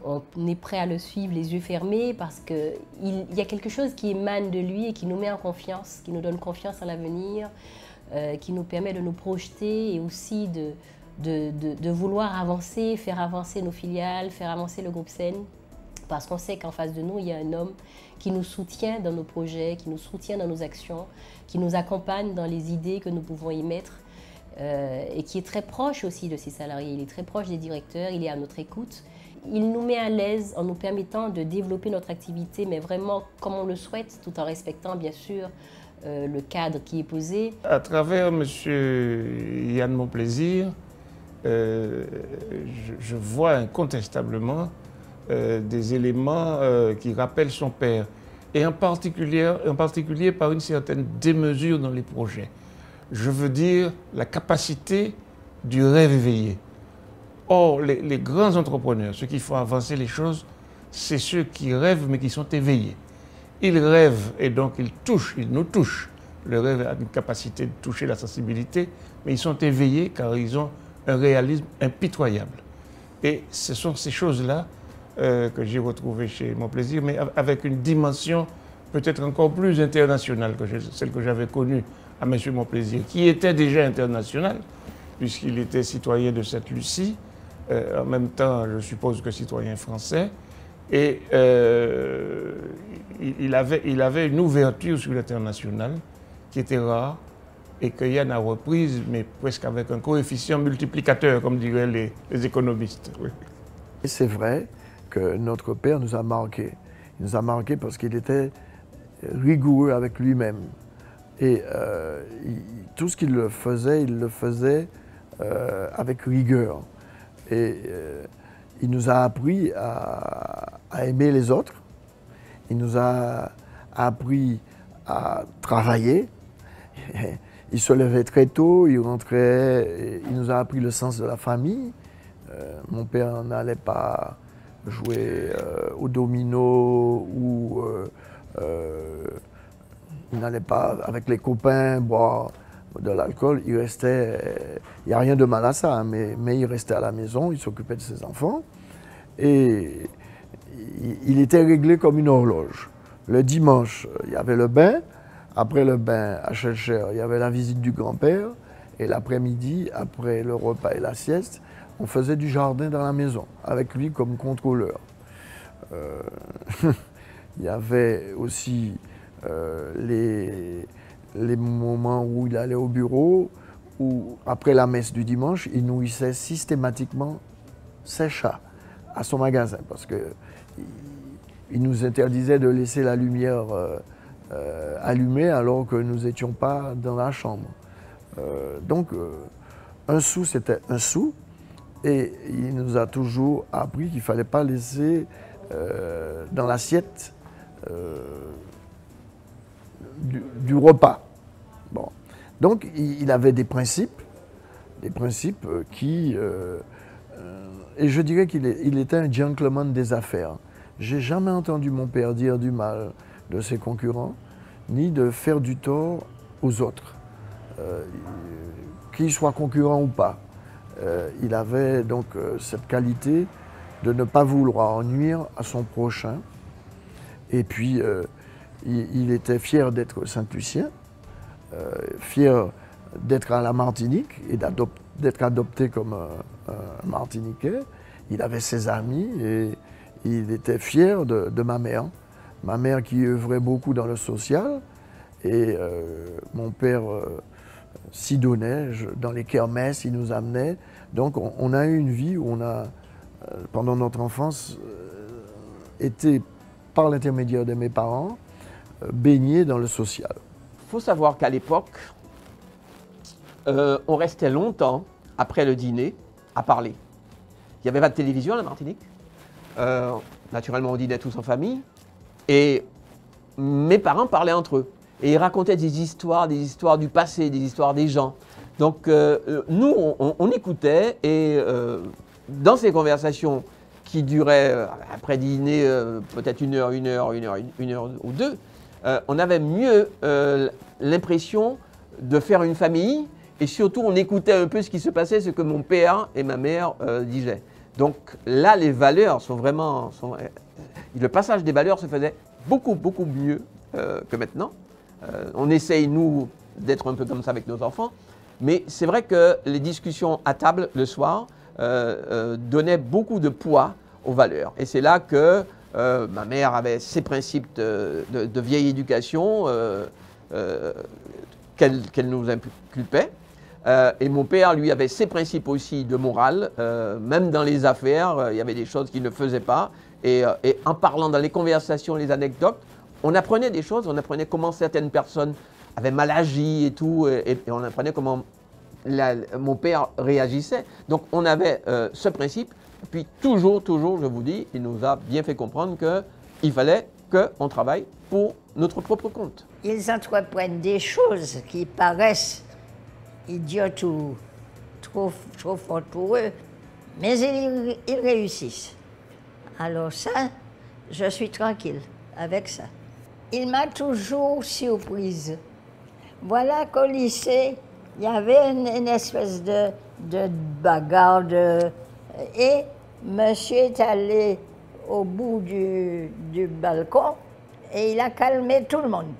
On est prêt à le suivre les yeux fermés parce qu'il y a quelque chose qui émane de lui et qui nous met en confiance, qui nous donne confiance en l'avenir, qui nous permet de nous projeter et aussi de vouloir avancer, faire avancer nos filiales, faire avancer le groupe Sen. Parce qu'on sait qu'en face de nous, il y a un homme qui nous soutient dans nos projets, qui nous soutient dans nos actions, qui nous accompagne dans les idées que nous pouvons y mettre et qui est très proche aussi de ses salariés. Il est très proche des directeurs, il est à notre écoute. Il nous met à l'aise en nous permettant de développer notre activité, mais vraiment comme on le souhaite, tout en respectant bien sûr le cadre qui est posé. À travers M. Yann Monplaisir, je vois incontestablement des éléments qui rappellent son père, et en particulier par une certaine démesure dans les projets. Je veux dire la capacité du rêve éveillé. Or, les grands entrepreneurs, ceux qui font avancer les choses, c'est ceux qui rêvent mais qui sont éveillés. Ils rêvent et donc ils nous touchent. Le rêve a une capacité de toucher la sensibilité, mais ils sont éveillés car ils ont un réalisme impitoyable. Et ce sont ces choses-là que j'ai retrouvées chez Monplaisir, mais avec une dimension peut-être encore plus internationale que celle que j'avais connue à M. Monplaisir, qui était déjà international, puisqu'il était citoyen de Sainte-Lucie, en même temps, je suppose que citoyen français, et il avait une ouverture sur l'international qui était rare et que Yann a reprise, mais presque avec un coefficient multiplicateur, comme diraient les économistes. Oui. C'est vrai que notre père nous a marqués. Il nous a marqués parce qu'il était rigoureux avec lui-même. Et tout ce qu'il le faisait, il le faisait avec rigueur. Et il nous a appris à aimer les autres. Il nous a appris à travailler. Il se levait très tôt, il rentrait, il nous a appris le sens de la famille. Mon père n'allait pas jouer au domino ou il n'allait pas avec les copains boire de l'alcool. Il restait, il n'y a rien de mal à ça, hein, mais il restait à la maison, il s'occupait de ses enfants et il était réglé comme une horloge. Le dimanche, il y avait le bain. Après le bain à Schœlcher, il y avait la visite du grand-père. Et l'après-midi, après le repas et la sieste, on faisait du jardin dans la maison, avec lui comme contrôleur. Il y avait aussi les moments où il allait au bureau, où après la messe du dimanche, il nourrissait systématiquement ses chats à son magasin, parce qu'il nous interdisait de laisser la lumière allumée alors que nous n'étions pas dans la chambre. Donc, un sou, c'était un sou, et il nous a toujours appris qu'il ne fallait pas laisser dans l'assiette du repas. Bon. Donc, il avait des principes qui... et je dirais qu'il était un gentleman des affaires. J'ai jamais entendu mon père dire du mal de ses concurrents, ni de faire du tort aux autres, qu'ils soient concurrents ou pas. Il avait donc cette qualité de ne pas vouloir nuire à son prochain. Et puis, il était fier d'être Saint-Lucien, fier d'être à la Martinique et d'être adopté comme un Martiniquais. Il avait ses amis et il était fier de ma mère. Ma mère qui œuvrait beaucoup dans le social et mon père s'y donnait, dans les kermesses, il nous amenait. Donc on a eu une vie où on a, pendant notre enfance, été, par l'intermédiaire de mes parents, baigné dans le social. Il faut savoir qu'à l'époque, on restait longtemps, après le dîner, à parler. Il n'y avait pas de télévision à la Martinique. Naturellement, on dînait tous en famille. Et mes parents parlaient entre eux. Et ils racontaient des histoires du passé, des histoires des gens. Donc nous, on écoutait et dans ces conversations qui duraient, après dîner, peut-être une heure ou deux, on avait mieux l'impression de faire une famille et surtout on écoutait un peu ce qui se passait, ce que mon père et ma mère disaient. Donc là, les valeurs sont vraiment... le passage des valeurs se faisait beaucoup mieux que maintenant. On essaye, nous, d'être un peu comme ça avec nos enfants. Mais c'est vrai que les discussions à table le soir donnaient beaucoup de poids aux valeurs. Et c'est là que ma mère avait ses principes de vieille éducation qu'elle nous inculpait. Et mon père, lui, avait ses principes aussi de morale. Même dans les affaires, il y avait des choses qu'il ne faisait pas. Et en parlant dans les conversations, les anecdotes, on apprenait des choses. On apprenait comment certaines personnes avaient mal agi et tout. Et on apprenait comment mon père réagissait. Donc on avait ce principe. Puis toujours, je vous dis, il nous a bien fait comprendre qu'il fallait qu'on travaille pour notre propre compte. Ils entreprennent des choses qui paraissent idiotes ou trop fortes pour eux, mais ils réussissent. Alors ça, je suis tranquille avec ça. Il m'a toujours surprise. Voilà qu'au lycée, il y avait une espèce de bagarre et monsieur est allé au bout du balcon et il a calmé tout le monde.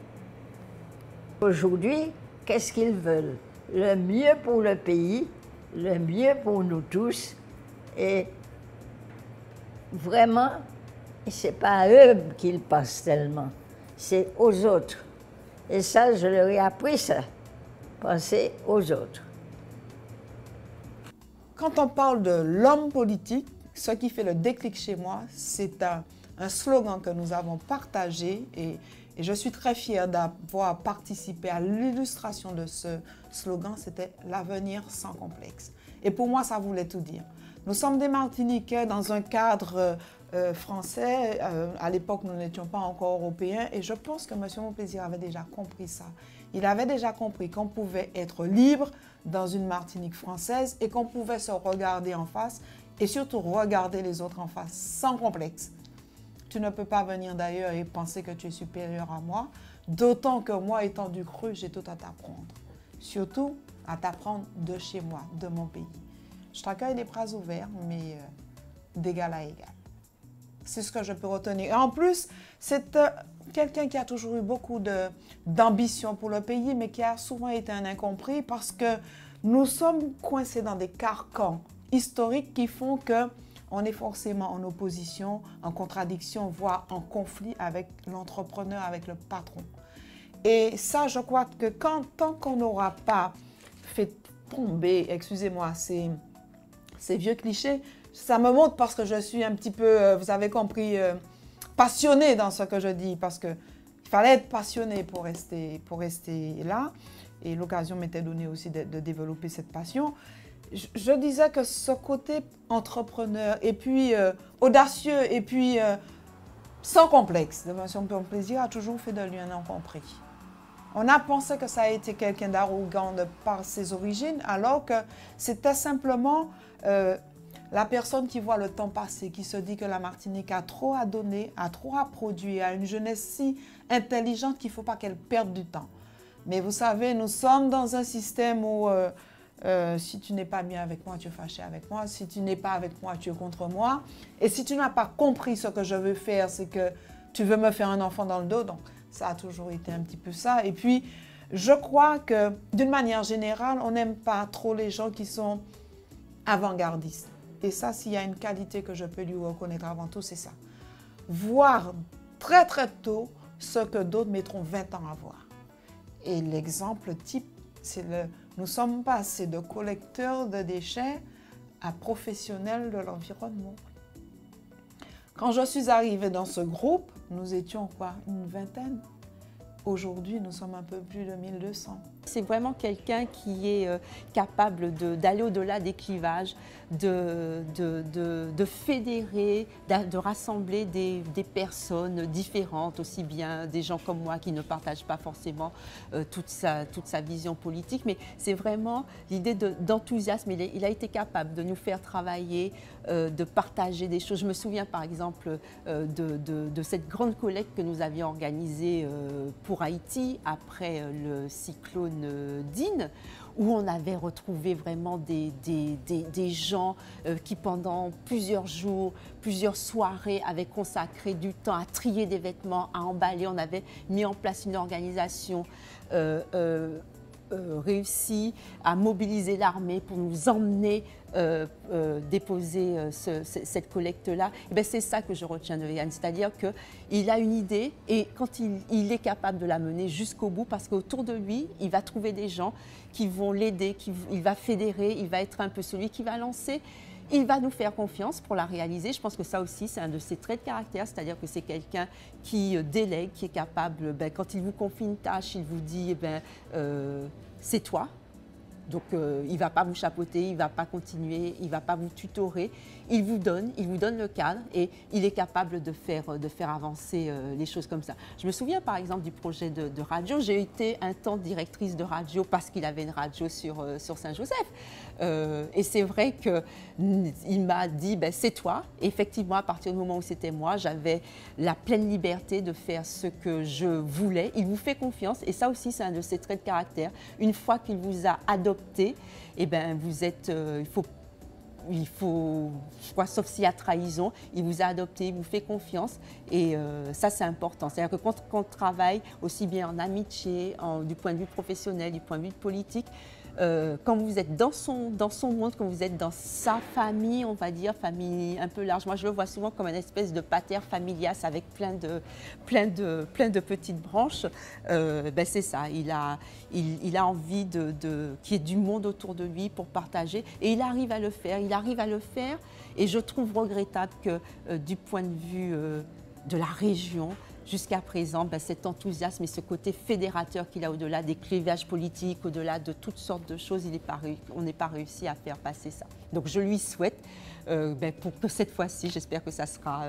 Aujourd'hui, qu'est-ce qu'ils veulent? Le mieux pour le pays, le mieux pour nous tous. Et vraiment, ce n'est pas à eux qu'ils passent tellement, c'est aux autres. Et ça, je leur ai appris ça, penser aux autres. Quand on parle de l'homme politique, ce qui fait le déclic chez moi, c'est un slogan que nous avons partagé et je suis très fière d'avoir participé à l'illustration de ce slogan, c'était « L'avenir sans complexe ». Et pour moi, ça voulait tout dire. Nous sommes des Martiniquais dans un cadre français. À l'époque, nous n'étions pas encore européens et je pense que M. Monplaisir avait déjà compris ça. Il avait déjà compris qu'on pouvait être libre dans une Martinique française et qu'on pouvait se regarder en face et surtout regarder les autres en face sans complexe. Tu ne peux pas venir d'ailleurs et penser que tu es supérieur à moi, d'autant que moi, étant du cru, j'ai tout à t'apprendre. Surtout à t'apprendre de chez moi, de mon pays. Je t'accueille les bras ouverts, mais d'égal à égal. C'est ce que je peux retenir. Et en plus, c'est quelqu'un qui a toujours eu beaucoup d'ambition pour le pays, mais qui a souvent été un incompris parce que nous sommes coincés dans des carcans historiques qui font qu'on est forcément en opposition, en contradiction, voire en conflit avec l'entrepreneur, avec le patron. Et ça, je crois que tant qu'on n'aura pas fait tomber, excusez-moi, ces vieux clichés, ça me montre parce que je suis un petit peu, vous avez compris, passionnée dans ce que je dis, parce qu'il fallait être passionné pour rester là. Et l'occasion m'était donnée aussi de développer cette passion. Je disais que ce côté entrepreneur, et puis audacieux, et puis sans complexe de M. Monplaisir a toujours fait de lui un incompris. On a pensé que ça a été quelqu'un d'arrogant par ses origines, alors que c'était simplement la personne qui voit le temps passer, qui se dit que la Martinique a trop à donner, a trop à produire, a une jeunesse si intelligente qu'il ne faut pas qu'elle perde du temps. Mais vous savez, nous sommes dans un système où si tu n'es pas bien avec moi, tu es fâché avec moi. Si tu n'es pas avec moi, tu es contre moi. Et si tu n'as pas compris ce que je veux faire, c'est que tu veux me faire un enfant dans le dos. Donc, ça a toujours été un petit peu ça. Et puis, je crois que d'une manière générale, on n'aime pas trop les gens qui sont avant-gardistes. Et ça, s'il y a une qualité que je peux lui reconnaître avant tout, c'est ça. Voir très très tôt ce que d'autres mettront 20 ans à voir. Et l'exemple type, c'est nous sommes passés de collecteurs de déchets à professionnels de l'environnement. Quand je suis arrivée dans ce groupe, nous étions quoi, une vingtaine. Aujourd'hui, nous sommes un peu plus de 1200. C'est vraiment quelqu'un qui est capable d'aller au-delà des clivages, de fédérer, de rassembler des personnes différentes, aussi bien des gens comme moi qui ne partagent pas forcément toute sa vision politique, mais c'est vraiment l'idée d'enthousiasme. Il a été capable de nous faire travailler, de partager des choses. Je me souviens par exemple de cette grande collecte que nous avions organisée pour Haïti après le cyclone Dine, où on avait retrouvé vraiment des gens qui pendant plusieurs jours, plusieurs soirées avaient consacré du temps à trier des vêtements, à emballer. On avait mis en place une organisation réussi à mobiliser l'armée pour nous emmener déposer cette collecte-là. C'est ça que je retiens de Yann, c'est-à-dire qu'il a une idée et quand il est capable de la mener jusqu'au bout, parce qu'autour de lui, il va trouver des gens qui vont l'aider, il va fédérer, il va être un peu celui qui va lancer. Il va nous faire confiance pour la réaliser. Je pense que ça aussi, c'est un de ses traits de caractère, c'est-à-dire que c'est quelqu'un qui délègue, qui est capable, quand il vous confie une tâche, il vous dit, c'est toi. Donc, il ne va pas vous chapeauter, il ne va pas continuer, il ne va pas vous tutorer. Il vous donne le cadre et il est capable de faire avancer les choses comme ça. Je me souviens par exemple du projet de radio. J'ai été un temps directrice de radio parce qu'il avait une radio sur Saint-Joseph. Et c'est vrai qu'il m'a dit, c'est toi. Et effectivement, à partir du moment où c'était moi, j'avais la pleine liberté de faire ce que je voulais. Il vous fait confiance et ça aussi, c'est un de ses traits de caractère. Une fois qu'il vous a adopté, vous êtes, il faut, je crois, sauf s'il y a trahison, il vous a adopté, il vous fait confiance et ça c'est important. C'est-à-dire que quand on travaille aussi bien en amitié, du point de vue professionnel, du point de vue politique, quand vous êtes dans son monde, quand vous êtes dans sa famille, on va dire, famille un peu large. Moi, je le vois souvent comme une espèce de pater familias avec plein de petites branches. C'est ça, il a envie qu'il y ait du monde autour de lui pour partager et il arrive à le faire. Et je trouve regrettable que du point de vue de la région, jusqu'à présent, cet enthousiasme et ce côté fédérateur qu'il a au-delà des clivages politiques, au-delà de toutes sortes de choses, on n'est pas réussi à faire passer ça. Donc je lui souhaite, pour que cette fois-ci, j'espère que ça sera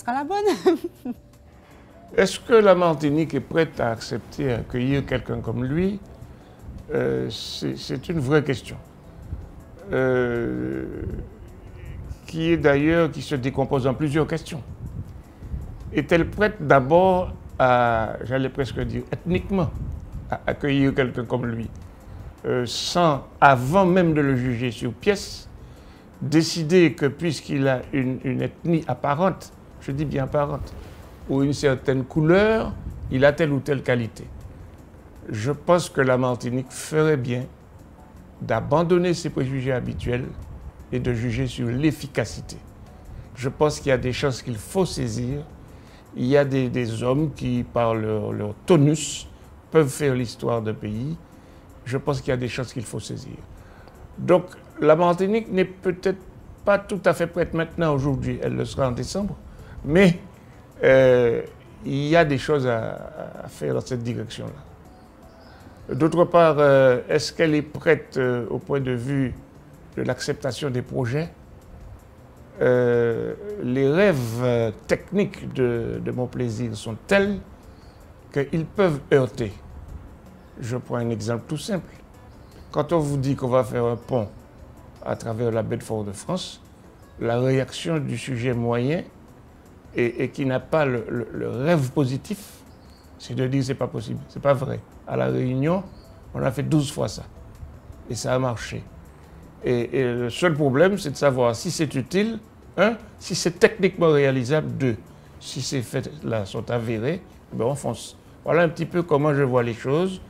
la bonne. Est-ce que la Martinique est prête à accepter, à accueillir quelqu'un comme lui? C'est une vraie question. Qui se décompose en plusieurs questions. Est-elle prête d'abord à, j'allais presque dire, ethniquement, à accueillir quelqu'un comme lui, sans, avant même de le juger sur pièce, décider que puisqu'il a une ethnie apparente, je dis bien apparente, ou une certaine couleur, il a telle ou telle qualité. Je pense que la Martinique ferait bien d'abandonner ses préjugés habituels et de juger sur l'efficacité. Je pense qu'il y a des choses qu'il faut saisir. Il y a des hommes qui, par leur tonus, peuvent faire l'histoire d'un pays. Je pense qu'il y a des choses qu'il faut saisir. Donc, la Martinique n'est peut-être pas tout à fait prête maintenant, aujourd'hui. Elle le sera en décembre. Mais il y a des choses à faire dans cette direction-là. D'autre part, est-ce qu'elle est prête au point de vue de l'acceptation des projets? Les rêves techniques de Mon Plaisir sont tels qu'ils peuvent heurter. Je prends un exemple tout simple. Quand on vous dit qu'on va faire un pont à travers la baie de Fort-de-France, la réaction du sujet moyen et qui n'a pas le rêve positif, c'est de dire c'est pas possible, c'est pas vrai. À La Réunion, on a fait 12 fois ça et ça a marché. Et le seul problème, c'est de savoir si c'est utile, si c'est techniquement réalisable, si ces faits-là sont avérés, on fonce. Voilà un petit peu comment je vois les choses.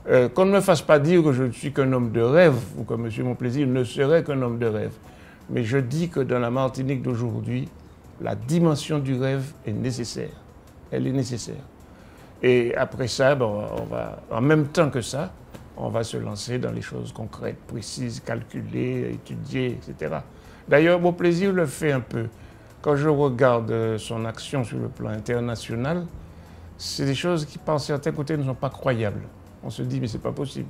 Qu'on ne me fasse pas dire que je ne suis qu'un homme de rêve, ou que M. Mon Plaisir ne serait qu'un homme de rêve. Mais je dis que dans la Martinique d'aujourd'hui, la dimension du rêve est nécessaire. Elle est nécessaire. Et après ça, on va, en même temps que ça, on va se lancer dans les choses concrètes, précises, calculées, étudiées, etc. D'ailleurs, Mon Plaisir le fait un peu. Quand je regarde son action sur le plan international, c'est des choses qui, par certains côtés, ne sont pas croyables. On se dit, mais c'est pas possible.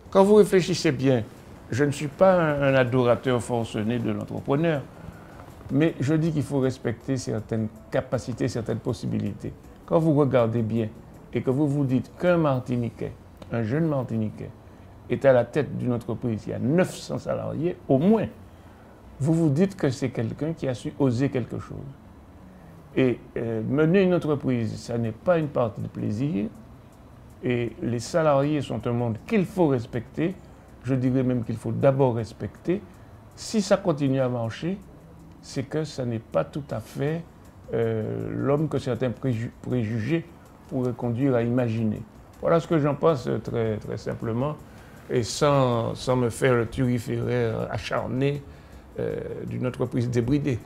Quand vous réfléchissez bien, je ne suis pas un adorateur forcené de l'entrepreneur, mais je dis qu'il faut respecter certaines capacités, certaines possibilités. Quand vous regardez bien et que vous vous dites qu'un Martiniquais, un jeune Martiniquais, est à la tête d'une entreprise qui a 900 salariés, au moins, vous vous dites que c'est quelqu'un qui a su oser quelque chose. Et mener une entreprise, ça n'est pas une partie de plaisir, Et les salariés sont un monde qu'il faut respecter. Je dirais même qu'il faut d'abord respecter. Si ça continue à marcher, c'est que ça n'est pas tout à fait l'homme que certains préjugés pourraient conduire à imaginer. Voilà ce que j'en pense très, très simplement, et sans me faire le turiféraire acharné d'une entreprise débridée.